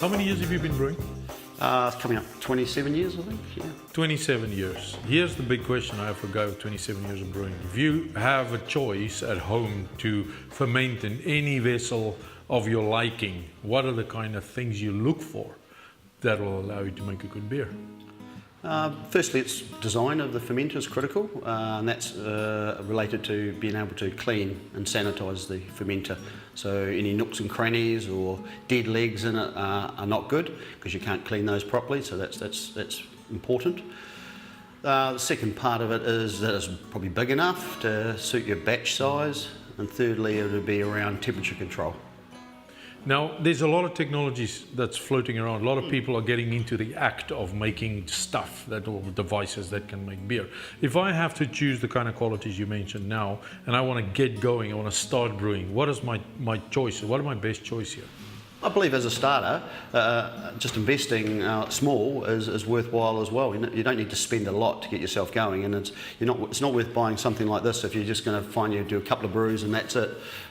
How many years have you been brewing? It's coming up 27 years, I think, yeah. 27 years. Here's the big question I have for a guy with 27 years of brewing. If you have a choice at home to ferment in any vessel of your liking, what are the kind of things you look for that will allow you to make a good beer? Firstly, it's design of the fermenter is critical, and that's related to being able to clean and sanitise the fermenter. So any nooks and crannies or dead legs in it are not good because you can't clean those properly. So that's important. The second part of it is that it's probably big enough to suit your batch size, and thirdly, it would be around temperature control. Now, there's a lot of technologies that's floating around. A lot of people are getting into the act of making stuff, or devices that can make beer. If I have to choose the kind of qualities you mentioned now, and I want to get going, I want to start brewing, what is my choice? What are my best choice here? I believe as a starter, just investing small is worthwhile as well. You don't need to spend a lot to get yourself going, and it's not worth buying something like this if you're just going to find you do a couple of brews and that's it.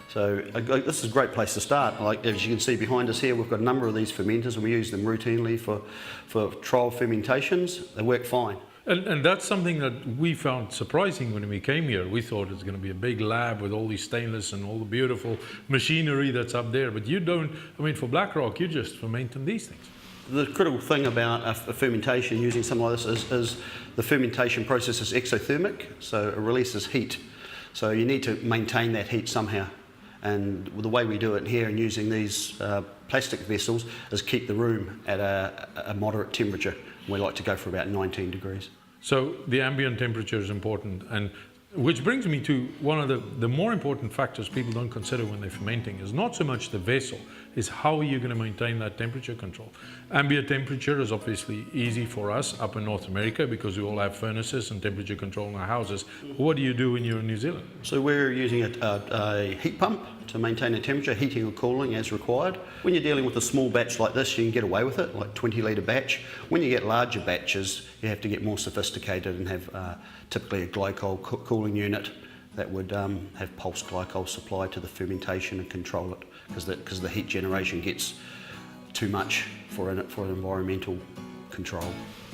So this is a great place to start. Like as you can see behind us here, we've got a number of these fermenters, and we use them routinely for trial fermentations. They work fine. And that's something that we found surprising when we came here. We thought it's going to be a big lab with all these stainless and all the beautiful machinery that's up there. But you don't, I mean, for Blackrock, you just ferment in these things. The critical thing about a fermentation using something like this is the fermentation process is exothermic, so it releases heat. So you need to maintain that heat somehow. And the way we do it here and using these plastic vessels is keep the room at a moderate temperature. We like to go for about 19 degrees. So the ambient temperature is important, and which brings me to one of the more important factors people don't consider when they're fermenting is not so much the vessel, is how are you going to maintain that temperature control. Ambient temperature is obviously easy for us up in North America because we all have furnaces and temperature control in our houses. What do you do when you're in New Zealand? So we're using a heat pump to maintain the temperature, heating or cooling as required. When you're dealing with a small batch like this, you can get away with it, like 20-litre batch. When you get larger batches, you have to get more sophisticated and have typically a glycol cooling unit that would have pulsed glycol supplied to the fermentation and control it, because the heat generation gets too much for an environmental control.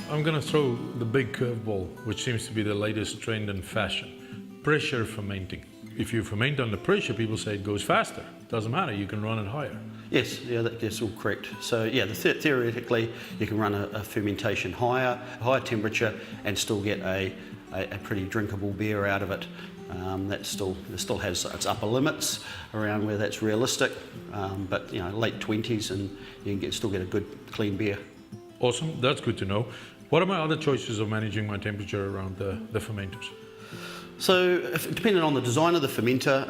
I'm going to throw the big curveball, which seems to be the latest trend and fashion. Pressure fermenting. If you ferment under pressure, people say it goes faster. Doesn't matter, you can run it higher. Yes, yeah, that's all correct. So yeah, theoretically, you can run a fermentation higher temperature and still get a pretty drinkable beer out of it. It still has its upper limits around where that's realistic, but you know, late 20s and you can still get a good clean beer. Awesome, that's good to know. What are my other choices of managing my temperature around the fermenters? So, depending on the design of the fermenter,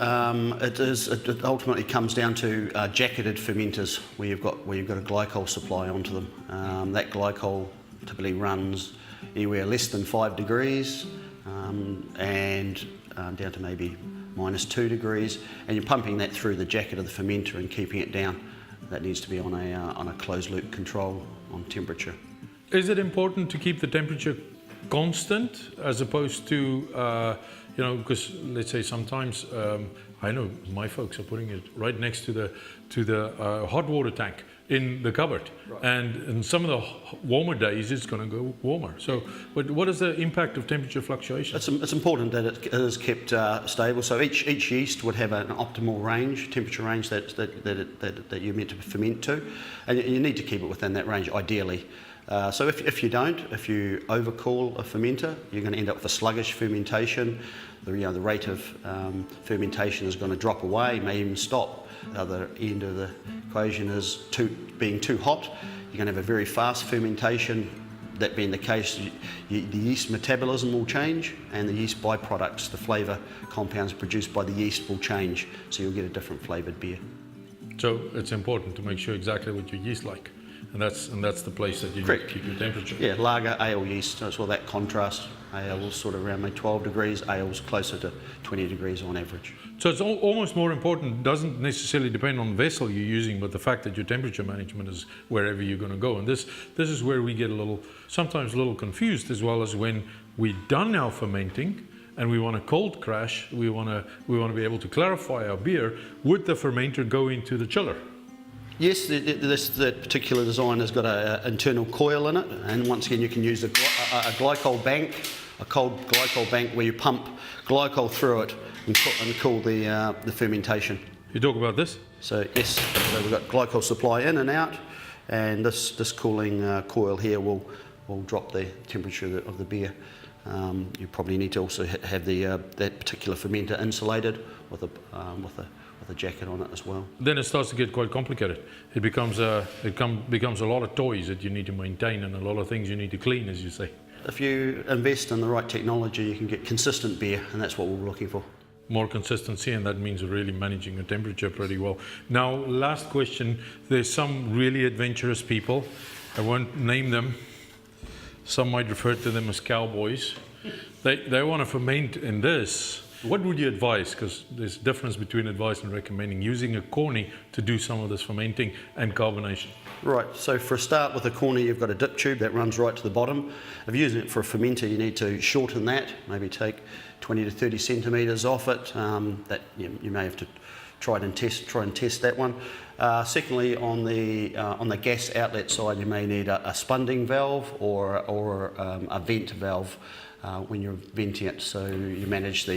it ultimately comes down to jacketed fermenters where you've got a glycol supply onto them. That glycol typically runs anywhere less than 5 degrees and down to maybe -2 degrees, and you're pumping that through the jacket of the fermenter and keeping it down. That needs to be on a closed loop control on temperature. Is it important to keep the temperature constant as opposed to because let's say sometimes I know my folks are putting it right next to the hot water tank in the cupboard, right. And in some of the warmer days it's going to go warmer. So but what is the impact of temperature fluctuation? It's important that it is kept stable. So each yeast would have an optimal range, temperature range that you're meant to ferment to, and you need to keep it within that range ideally. So if you overcool a fermenter, you're going to end up with a sluggish fermentation. The rate of fermentation is going to drop away, may even stop. The other end of the equation is being too hot. You're going to have a very fast fermentation. That being the case, the yeast metabolism will change, and the yeast byproducts, the flavour compounds produced by the yeast, will change. So you'll get a different flavoured beer. So it's important to make sure exactly what your yeast like. And that's the place that you Correct. need to keep your temperature. Yeah, lager, ale yeast, so it's all that contrast. Ale is sort of around maybe 12 degrees, ale's closer to 20 degrees on average. So it's almost more important, doesn't necessarily depend on the vessel you're using, but the fact that your temperature management is wherever you're going to go. And this is where we get sometimes a little confused, as well as when we're done our fermenting and we want a cold crash, we want to be able to clarify our beer. Would the fermenter go into the chiller? Yes, that particular design has got an internal coil in it, and once again you can use a glycol bank, a cold glycol bank where you pump glycol through it and cool the fermentation. You talk about this? So yes, so we've got glycol supply in and out, and this cooling coil here will drop the temperature of the beer. You probably need to also have that particular fermenter insulated with a jacket on it as well. Then it starts to get quite complicated. It becomes a lot of toys that you need to maintain and a lot of things you need to clean, as you say. If you invest in the right technology, you can get consistent beer, and that's what we're looking for. More consistency, and that means really managing the temperature pretty well. Now, last question. There's some really adventurous people. I won't name them. Some might refer to them as cowboys. They want to ferment in this. What would you advise? Because there's a difference between advice and recommending using a corny to do some of this fermenting and carbonation. Right, so for a start with a corny, you've got a dip tube that runs right to the bottom. If you're using it for a fermenter, you need to shorten that, maybe take 20 to 30 centimetres off it. That you may have to try and test that one. Secondly, on the gas outlet side, you may need a spunding valve or a vent valve when you're venting it, so you manage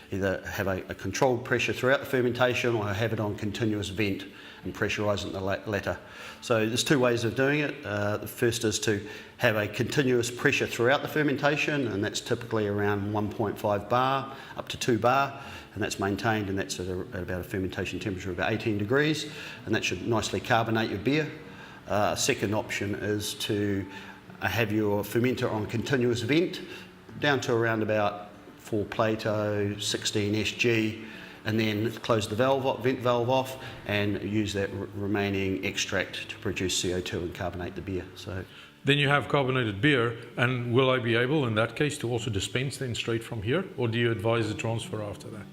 either have a controlled pressure throughout the fermentation or have it on continuous vent and pressurise it in the latter. So there's two ways of doing it. The first is to have a continuous pressure throughout the fermentation, and that's typically around 1.5 bar up to 2 bar, and that's maintained, and that's at about a fermentation temperature of about 18 degrees, and that should nicely carbonate your beer. Second option is to have your fermenter on continuous vent down to around about 4 Plato, 16 SG, and then close the vent valve off and use that remaining extract to produce CO2 and carbonate the beer. So then you have carbonated beer, and will I be able in that case to also dispense then straight from here, or do you advise the transfer after that?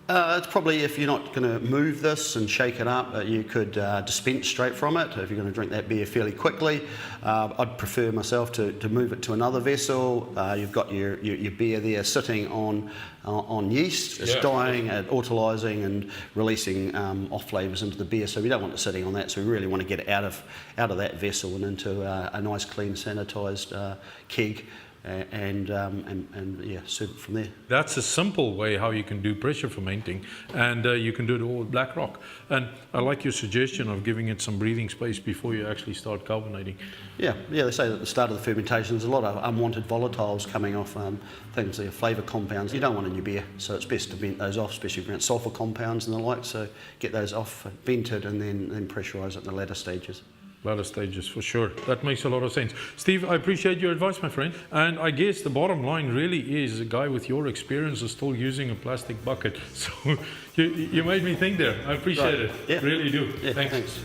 It's probably, if you're not going to move this and shake it up, you could dispense straight from it if you're going to drink that beer fairly quickly. I'd prefer myself to move it to another vessel. You've got your beer there sitting on yeast. It's dying, autolysing and releasing off flavours into the beer, so we don't want it sitting on that, so we really want to get it out of that vessel and into a nice, clean, sanitised keg. And serve it from there. That's a simple way how you can do pressure fermenting, and you can do it all with black rock. And I like your suggestion of giving it some breathing space before you actually start carbonating. Yeah. They say that at the start of the fermentation there's a lot of unwanted volatiles coming off, things like flavour compounds you don't want in your beer, so it's best to vent those off, especially around sulphur compounds and the like, so get those off, vented, and then pressurise it in the latter stages. Latter stages, for sure. That makes a lot of sense. Steve, I appreciate your advice, my friend. And I guess the bottom line really is a guy with your experience is still using a plastic bucket. So you made me think there. I appreciate it. Yeah. Really do. Yeah, Thanks. thanks.